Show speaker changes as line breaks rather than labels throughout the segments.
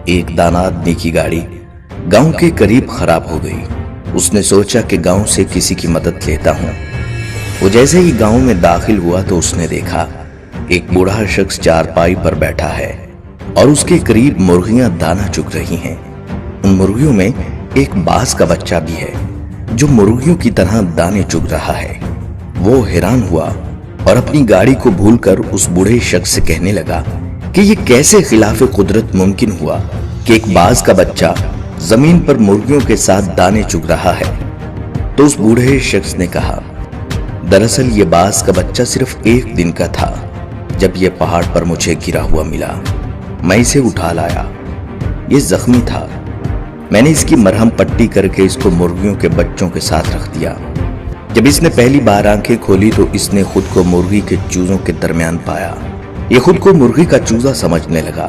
ایک दाना आदमी की गाड़ी गांव के करीब खराब हो गई। उसने सोचा कि गांव से किसी की मदद लेता हूं। वो जैसे ही गांव में दाखिल हुआ तो उसने देखा एक बूढ़ा शख्स चारपाई पर बैठा है और उसके करीब मुर्गियां दाना चुग रही हैं। उन मुर्गियों में एक बाज का बच्चा भी है जो मुर्गियों की तरह दाने चुग रहा है। वो हैरान हुआ और अपनी गाड़ी को भूलकर उस बूढ़े शख्स से कहने लगा कि ये कैसे खिलाफ कुदरत मुमकिन हुआ कि एक बाज का बच्चा जमीन पर मुर्गियों के साथ दाने चुग रहा है। तो उस बूढ़े शख्स ने कहा, दरअसल ये बाज का बच्चा सिर्फ एक दिन का था। जब ये पहाड़ पर मुझे गिरा हुआ मिला, मैं इसे उठा लाया। ये जख्मी था, मैंने इसकी मरहम पट्टी करके इसको मुर्गियों के बच्चों के साथ रख दिया। जब इसने पहली बार आंखें खोली तो इसने खुद को मुर्गी के चूजों के दरमियान पाया। ये खुद को मुर्गी का चूजा समझने लगा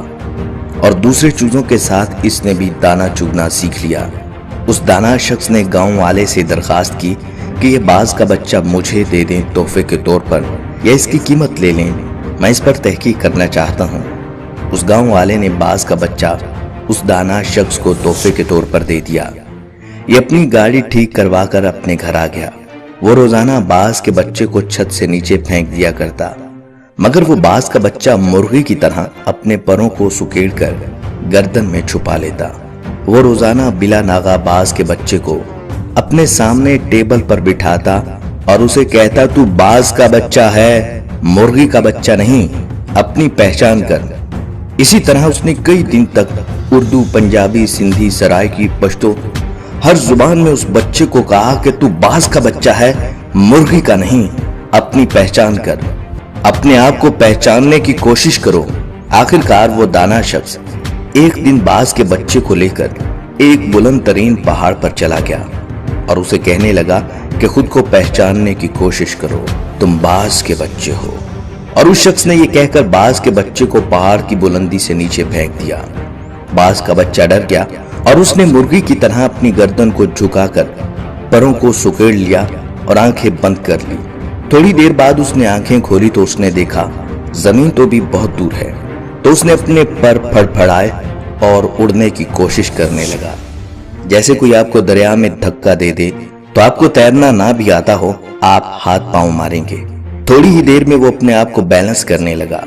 और दूसरे चूजों के साथ इसने भी दाना चुगना सीख लिया। उस दाना शख्स ने गांव वाले से दरखास्त की कि ये बाज का बच्चा मुझे दे दें तोहफे के तौर पर या इसकी कीमत ले लें, मैं इस पर तहकीक करना चाहता हूँ। उस गांव वाले ने बाज का बच्चा उस दाना शख्स को तोहफे के तौर पर दे दिया। ये अपनी गाड़ी ठीक करवा कर अपने घर आ गया। वो रोजाना बाज के बच्चे को छत से नीचे फेंक दिया करता, मगर वो बाज का बच्चा मुर्गी की तरह अपने परों को सुकेड़कर गर्दन में छुपा लेता। वो रोजाना बिला नागा बाज के बच्चे को अपने सामने टेबल पर बिठाता और उसे कहता, तू बाज का बच्चा है, मुर्गी का बच्चा नहीं, अपनी पहचान कर। इसी तरह उसने कई दिन तक उर्दू, पंजाबी, सिंधी, सराइकी, पश्तो हर जुबान में उस बच्चे को कहा कि तू बाज का बच्चा है, मुर्गी का नहीं, अपनी पहचान कर, अपने आप को पहचानने की कोशिश करो। आखिरकार वो दाना शख्स एक दिन बाज के बच्चे को लेकर एक बुलंद तरीन पहाड़ पर चला गया और उसे कहने लगा कि खुद को पहचानने की कोशिश करो, तुम बाज के बच्चे हो। और उस शख्स ने ये कहकर बाज के बच्चे को पहाड़ की बुलंदी से नीचे फेंक दिया। बाज का बच्चा डर गया और उसने मुर्गी की तरह अपनी गर्दन को झुकाकर परों को सुकेड़ लिया और आंखें बंद कर ली। थोड़ी देर बाद उसने आंखें खोली तो उसने देखा जमीन तो भी बहुत दूर है। तो उसने अपने पर फड़फड़ाए और उड़ने की कोशिश करने लगा। जैसे कोई आपको दरिया में धक्का दे दे तो आपको तैरना ना भी आता हो, आप हाथ पांव मारेंगे। थोड़ी ही देर में वो अपने आप को बैलेंस करने लगा,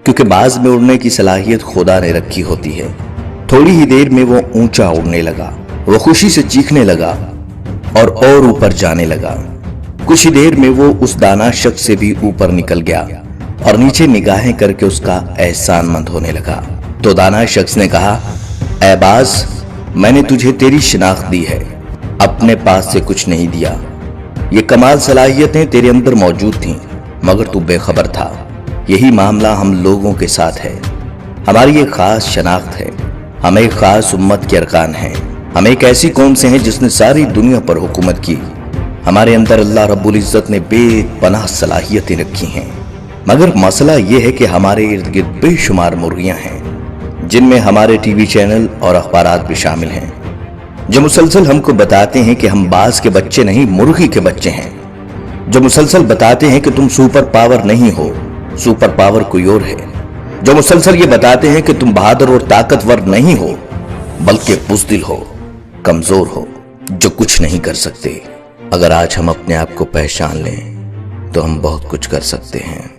क्योंकि बाज में उड़ने की सलाहियत खुदा ने रखी होती है। थोड़ी ही देर में वो ऊंचा उड़ने लगा। वो खुशी से चीखने लगा और ऊपर जाने लगा। कुछ ही देर में वो उस दाना शख्स से भी ऊपर निकल गया और नीचे निगाहें करके उसका एहसानमंद होने लगा। तो दाना शख्स ने कहा, ऐ बाज, मैंने तुझे तेरी शिनाख्त दी है, अपने पास से कुछ नहीं दिया। ये कमाल सलाहियतें तेरे अंदर मौजूद थीं, मगर तू बेखबर था। यही मामला हम लोगों के साथ है। हमारी एक खास शनाख्त है, हम एक खास उम्मत के अरकान हैं। हम एक ऐसी कौम से हैं जिसने सारी दुनिया पर हुकूमत की। हमारे अंदर अल्लाह रब्बुल इज्जत ने बेपनाह सलाहियतें रखी हैं, मगर मसला ये है कि हमारे इर्द गिर्द बेशुमार मुर्गियां हैं, जिनमें हमारे टीवी चैनल और अखबारात भी शामिल हैं, जो मुसलसल हमको बताते हैं कि हम बाज के बच्चे नहीं, मुर्गी के बच्चे हैं। जो मुसलसल बताते हैं कि तुम सुपर पावर नहीं हो, सुपर पावर कोई और है। जो मुसलसल ये बताते हैं कि तुम बहादुर और ताकतवर नहीं हो, बल्कि बुज़दिल हो, कमजोर हो, जो कुछ नहीं कर सकते। अगर आज हम अपने आप को पहचान लें तो हम बहुत कुछ कर सकते हैं।